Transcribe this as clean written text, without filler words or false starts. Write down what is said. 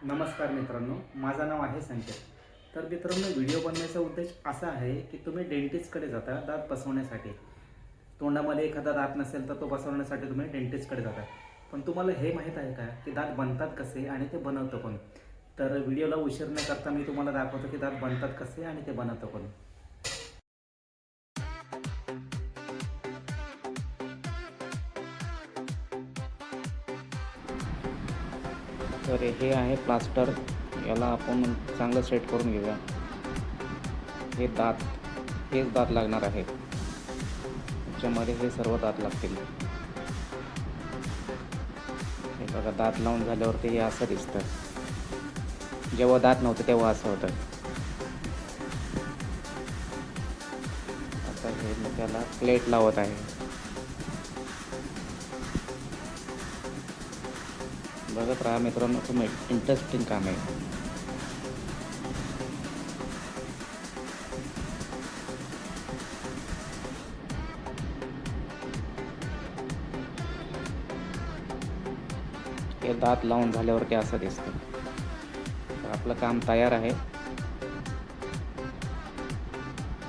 नमस्कार मित्रांनो, माझं नाव आहे संकेत. तर मित्रांनो, व्हिडिओ बनवण्याचा उद्देश असा आहे की तुम्ही डेंटिस्टकडे जाता दात बसवण्यासाठी. तोंडामध्ये एखादा दात नसेल तर तो बसवण्यासाठी तुम्ही डेंटिस्टकडे जाता. पण तुम्हाला हे माहीत आहे का की दात बनतात कसे आणि ते बनवतं कोण? तर व्हिडिओला उशीर न करता मी तुम्हाला दाखवतो की दात बनतात कसे आणि ते बनवतं कोण. तर हे आहे प्लास्टर. याला आपण चांगलं सेट करून घेऊया. हे दात, हेच दात लागणार आहे. त्याच्यामध्ये हे सर्व दात लागतील. हे बघा, दात लावून झाल्यावरती हे असं दिसतं. जेव्हा दात नव्हतं तेव्हा असं होतं. आता हे मी त्याला प्लेट लावत आहे. बघत राहा मित्रांनो, तुम्ही इंटरेस्टिंग काम आहे. हे दात लावून झाल्यावरती असं दिसतं. तर आपलं काम तयार आहे.